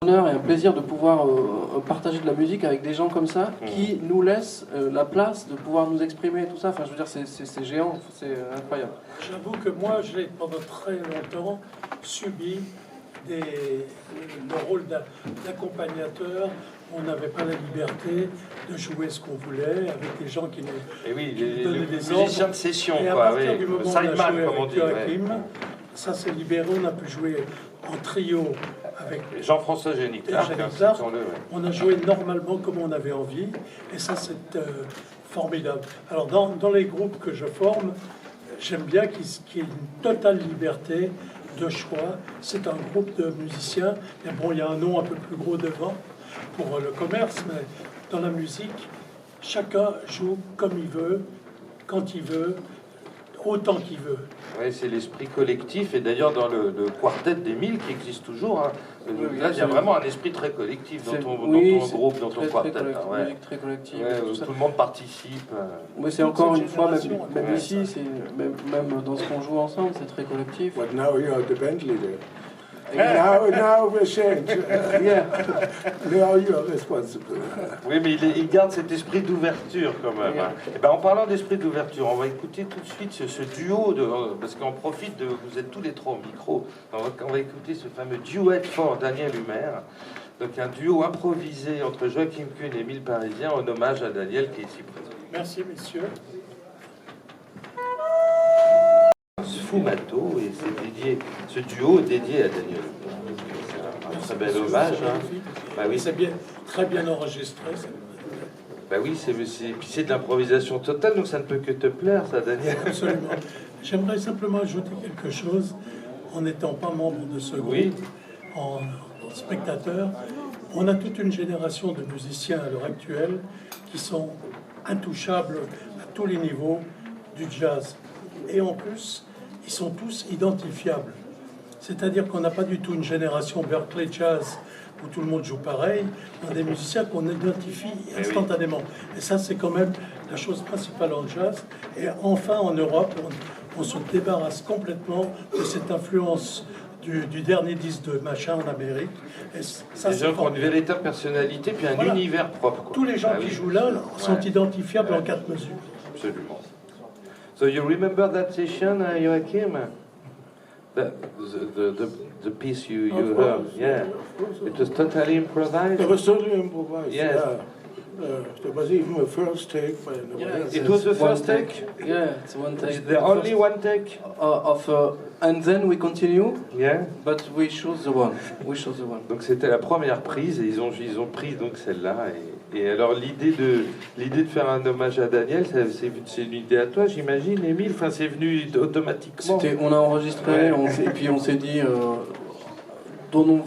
honneur et un plaisir de pouvoir partager de la musique avec des gens comme ça qui nous laissent la place de pouvoir nous exprimer et tout ça. Enfin, je veux dire, c'est géant, c'est incroyable. J'avoue que moi, j'ai pendant très longtemps subi le rôle d'accompagnateur. On n'avait pas la liberté de jouer ce qu'on voulait avec des gens qui nous donnaient des ordres. Musiciens de session, et à quoi. partir du moment où on a joué avec Joachim, Ouais. ça s'est libéré. On a pu jouer en trio avec Jean-François Géniclarc. On a joué normalement comme on avait envie, et ça c'est formidable. Alors dans les groupes que je forme, j'aime bien qu'il y ait une totale liberté de choix. C'est un groupe de musiciens, mais bon, il y a un nom un peu plus gros devant pour le commerce, mais dans la musique, chacun joue comme il veut, quand il veut, autant qu'il veut. Oui, c'est l'esprit collectif, et d'ailleurs dans le quartet d'Émile qui existe toujours, hein, là il y a vraiment un esprit très collectif dans ton groupe, dans ton quartet. Très collectif. Tout le monde participe. Oui, c'est encore une fois, même ici, même dans ce qu'on joue ensemble, c'est très collectif. But now you're the band leader. Now we're changed. Now you're responsible. Oui, mais il garde cet esprit d'ouverture quand même. Hein. Et ben, en parlant d'esprit d'ouverture, on va écouter tout de suite ce duo, parce qu'on profite de... Vous êtes tous les trois au micro. On va écouter ce fameux duet for Daniel Humer. Donc un duo improvisé entre Joachim Kuhn et Émile Parisien en hommage à Daniel qui est ici présent. Merci, messieurs. Sfumato, et ce duo est dédié à Daniel. C'est un très bel hommage. Hein. Bah oui, c'est bien, très bien enregistré. Bah oui, c'est de l'improvisation totale, donc ça ne peut que te plaire, ça, Daniel. Absolument. J'aimerais simplement ajouter quelque chose, en n'étant pas membre de ce groupe, en spectateur. On a toute une génération de musiciens à l'heure actuelle qui sont intouchables à tous les niveaux du jazz. Et en plus, ils sont tous identifiables. C'est-à-dire qu'on n'a pas du tout une génération Berkeley Jazz où tout le monde joue pareil. On a des musiciens qu'on identifie instantanément. Et ça, c'est quand même la chose principale en jazz. Et enfin, en Europe, on se débarrasse complètement de cette influence du dernier disque de machin en Amérique. Et ça, les gens qui ont une véritable personnalité, puis un univers propre. Quoi. Tous les gens qui jouent là sont identifiables en 4 mesures. Absolument. So you remember that session, Joachim? The piece you heard, yeah. It was totally improvised. It was totally improvised. Yes. There was even a first take. It was the first take. Yeah, it's one take. The only one take. And then we continue. Yeah. But we choose the one. Donc c'était la première prise, et ils ont pris donc celle-là. Et alors l'idée de faire un hommage à Daniel, c'est une idée à toi, j'imagine, Émile. Enfin, c'est venu automatiquement. On a enregistré, et puis on s'est dit, donnons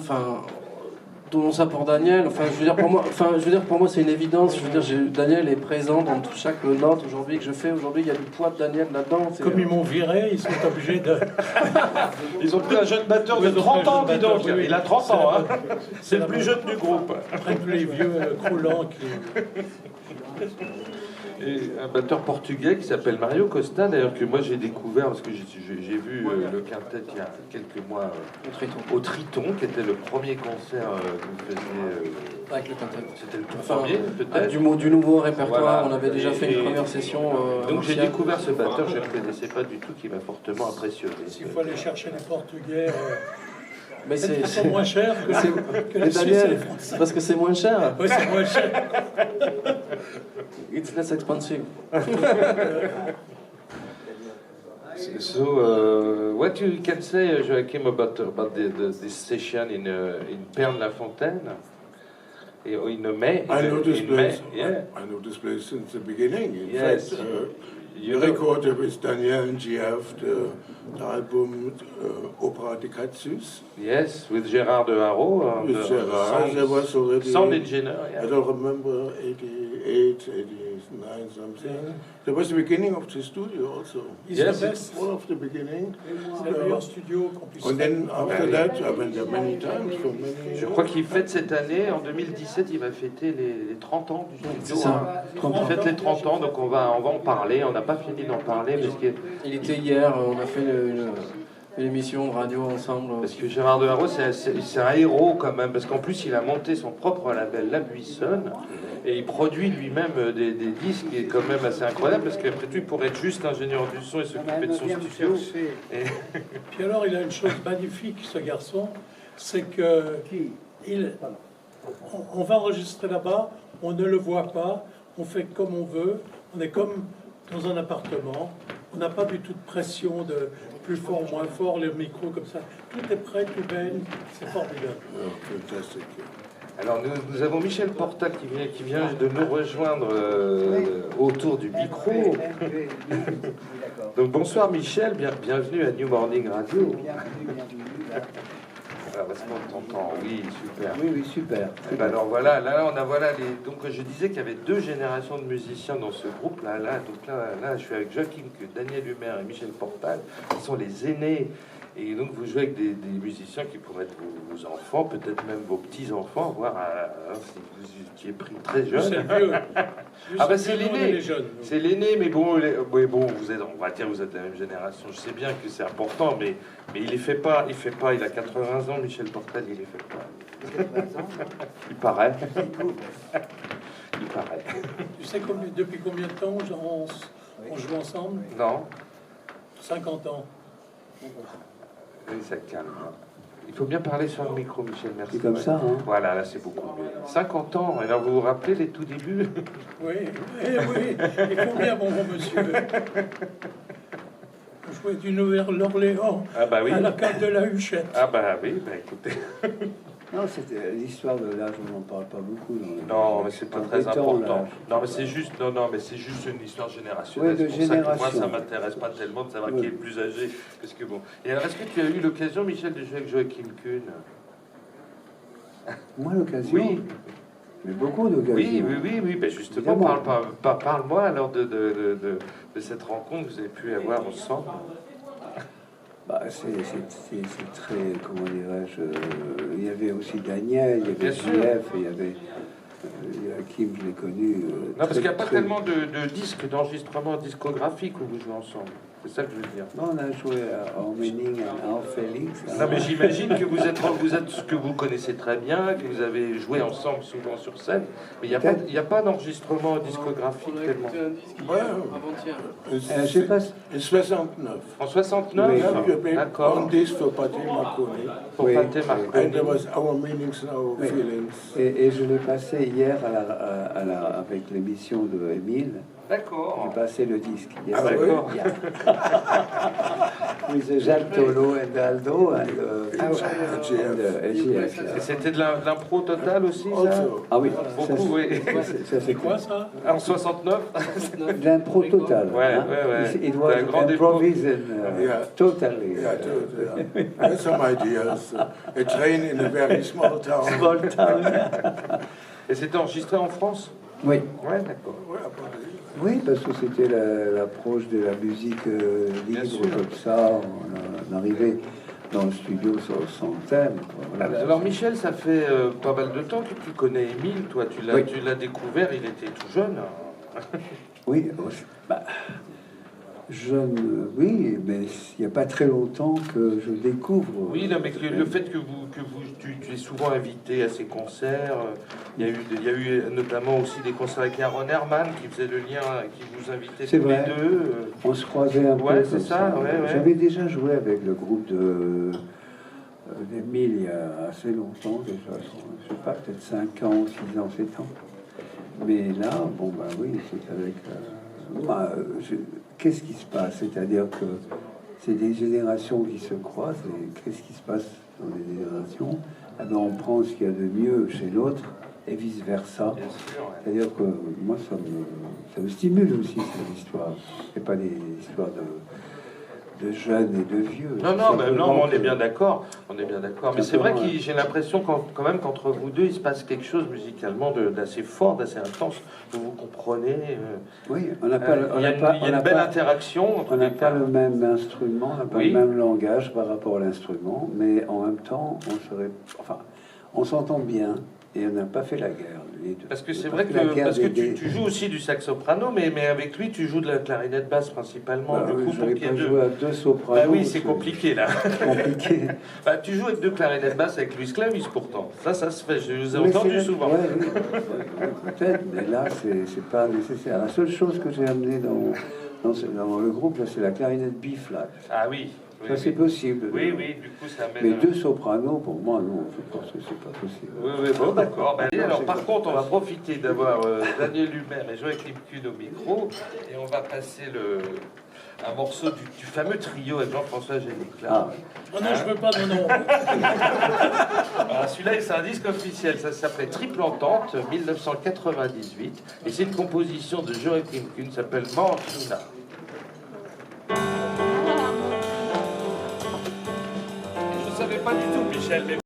ça pour Daniel. Enfin, je veux dire, pour moi, c'est une évidence. Je veux dire, Daniel est présent dans chaque note aujourd'hui que je fais. Aujourd'hui, il y a du poids de Daniel là-dedans. Comme ils m'ont viré, ils sont obligés de... Ils ont pris un jeune batteur de 30 ans, dis donc. Il a 30 ans, hein. C'est le plus jeune du groupe. Après tous les vieux croulants qui... Et un batteur portugais qui s'appelle Mario Costa, d'ailleurs, que moi j'ai découvert parce que j'ai vu le quintet il y a quelques mois au Triton, qui était le premier concert que vous faisiez. Avec le quintet. C'était le tout premier, peut-être. Du nouveau répertoire, voilà. On avait déjà fait une première session. Donc j'ai découvert ce batteur, je ne le connaissais pas du tout, qui m'a fortement impressionné. S'il faut aller chercher les Portugais... Mais c'est moins cher que les Suisses et les Français. Parce que c'est moins cher. Oui, c'est moins cher. It's less expensive. So, what you can say, Joachim, about this session in Pernes-la-Fontaine? In May? I know this place. Yeah. I know this place since the beginning. In Yes. fact, you recorded with Daniel and GF the album Opera de Katsus. Yes, with Gérard de Haro. With Gérard, there was already... Sound engineer, yeah. I don't remember, 88, 89, something. That was the beginning of the studio also. Yes, it's one of the beginning. C'est le meilleur studio qu'on puisse And then after that, I went there many times for many... Je crois qu'il fête cette année, en 2017, il va fêter les 30 ans du studio. C'est ça. Il fête les 30 ans, donc on va en parler. On n'a pas fini d'en parler. Parce que... Il était hier, on a fait l'émission de radio ensemble. Parce que Gérard Delarue, c'est un héros quand même, parce qu'en plus il a monté son propre label La Buissonne, et il produit lui-même des disques, qui est quand même assez incroyable, parce qu'après tout il pourrait être juste ingénieur du son et s'occuper de son studio. Et... Puis alors il a une chose magnifique, ce garçon, c'est que on va enregistrer là-bas, on ne le voit pas, on fait comme on veut, on est comme dans un appartement, on n'a pas du tout de pression de plus fort, moins fort, les micros comme ça, tout est prêt, tout baigne, c'est formidable. Fantastic. Alors nous avons Michel Portal qui vient de nous rejoindre autour du micro. Donc bonsoir Michel, bienvenue à New Morning Radio. Alors, est-ce qu'on t'entend? Oui, super. Oui, super. Eh ben alors voilà, là on a donc je disais qu'il y avait deux générations de musiciens dans ce groupe là, donc là je suis avec Joachim Kuhn, Daniel Humer et Michel Portal, qui sont les aînés. Et donc vous jouez avec des musiciens qui pourraient être vos enfants, peut-être même vos petits-enfants, voire si vous étiez pris très jeune. C'est le vieux. Ah ben c'est Nous, on est l'aîné, les jeunes. c'est l'aîné, mais bon, vous êtes, on va dire, vous êtes de la même génération. Je sais bien que c'est important, mais il les fait pas, il a 80 ans, Michel Portal, il les fait pas. Il paraît. Il paraît. Tu sais depuis combien de temps on joue ensemble? Non, 50 ans. oui, ça calme. Il faut bien parler sur le micro, Michel, merci. C'est comme ça, hein. Voilà, là c'est beaucoup mieux. 50 ans, alors vous vous rappelez les tout débuts? Oui, oui, il faut bien, mon bon monsieur. On jouait du Nouvelle-Orléans Ah bah oui. à la cave de la Huchette. Ah bah oui, bah écoutez. Non, c'était l'histoire de l'âge, on n'en parle pas beaucoup. Non, mais c'est pas très temps, important. l'âge. Non, mais c'est juste, mais c'est juste une histoire générationnelle. Ouais, de C'est pour ça que moi, génération. ça m'intéresse pas tellement de savoir Ouais. qui est le plus âgé. Parce que bon. Et alors, est-ce que tu as eu l'occasion, Michel, de jouer avec Joachim Kuhn? Moi, l'occasion. Oui. Mais beaucoup d'occasions. Oui. Ben justement, Évidemment. parle-moi alors de cette rencontre que vous avez pu avoir ensemble. Bah, c'est très, comment dirais-je, il y avait aussi Daniel, il y Bien avait sûr. JF, il y avait Joachim, je l'ai connu. Non, parce qu'il n'y a pas très- tellement de disques, d'enregistrements discographiques où vous jouez ensemble. C'est ça que je veux dire. Non, on a joué à Ormening, à Félix. Non, mais j'imagine que vous êtes ce que vous connaissez très bien, que vous avez joué ensemble souvent sur scène, mais il n'y a pas d'enregistrement discographique On a tellement. écouté un disque Ouais. avant-hier. Je sais pas. En 69. En 69, Oui. d'accord. On disque for Patti Marconi. Pour Oui. Pathé And Marconi. there was Our Meanings and Our Oui. Feelings. Et je l'ai passé hier avec l'émission de Émile. D'accord. J'ai passé le disque. Yes, Ah, d'accord. yeah. With Jacques Tolo and Aldo and SGF. Et c'était de l'impro total aussi, ça? Also, Ah oui, Beaucoup, oui. C'est quoi ça? En 69? De l'impro total. Ouais, hein. ouais. It was La grande improvised Yeah. totally. yeah, I had some ideas. A train in a very small town. Small town. Et c'était enregistré en France? Oui. Ouais, d'accord. Oui, parce que c'était l'approche de la musique Bien libre sûr. comme ça. On arrivait dans le studio sans thème. quoi. Voilà. Alors Michel, ça fait pas mal de temps que tu connais Émile, toi tu Oui. l'as découvert, il était tout jeune. Oui, bah, jeune, oui, mais il n'y a pas très longtemps que je découvre. Oui, non, mais le fait que tu es souvent invité à ces concerts, il y a eu notamment aussi des concerts avec Aaron Herman qui faisait le lien, qui vous invitait C'est tous vrai. les deux. On se croisait un Ouais, peu. c'est comme ça, ouais. J'avais déjà joué avec le groupe d'Émile il y a assez longtemps déjà. Je sais pas, peut-être 5 ans, 6 ans, 7 ans. Mais là, bon, bah oui, c'est avec. Qu'est-ce qui se passe? C'est-à-dire que c'est des générations qui se croisent, et qu'est-ce qui se passe dans les générations? Eh ben, on prend ce qu'il y a de mieux chez l'autre, et vice-versa. Bien sûr, ouais. C'est-à-dire que moi, ça me stimule aussi, cette histoire. C'est pas des histoires de jeunes et de vieux. Non, mais Simplement on est que- bien d'accord. On est bien d'accord. Mais c'est vrai que Simplement, j'ai l'impression quand même qu'entre vous deux, il se passe quelque chose musicalement d'assez fort, d'assez intense. Vous vous comprenez. Oui, on n'a pas, Il y a une belle interaction. entre on n'a les pas deux. le même instrument, on n'a pas Oui. le même langage par rapport à l'instrument, mais en même temps, on s'entend bien. Et on n'a pas fait la guerre, lui. Parce que On n'a c'est pas vrai fait la que, guerre parce que des- tu joues aussi du sax soprano, mais avec lui, tu joues de la clarinette basse principalement. Bah du oui, coup, je pour n'aurais qu'il y ait pas deux. joué à deux sopranos. Bah oui, c'est compliqué là. compliqué. Bah, tu joues avec deux clarinettes basses avec Luis Clavis pourtant. Ça se fait. Je vous ai Mais entendu c'est- souvent. ouais, oui, peut-être, mais là, c'est pas nécessaire. La seule chose que j'ai amenée dans le groupe, là, c'est la clarinette B-flat. Ah oui. Oui, Ça, c'est oui. possible. Oui, oui, du coup, ça amène. Mais deux sopranos, pour moi, non, je pense que c'est pas possible. Oui, oui, bon, d'accord. Ben, Non, alors, c'est par pas contre, on va possible. profiter d'avoir Daniel Humer et Joachim Kuhn au micro, et on va passer un morceau du fameux trio avec Jean-François Génic. Là. Ah, Oh non, je veux pas de nom. Alors, celui-là, c'est un disque officiel. Ça s'appelait Triple Entente, 1998, et c'est une composition de Joachim Kuhn, ça s'appelle Mansuna. Je ne savais pas du tout, Michel, mais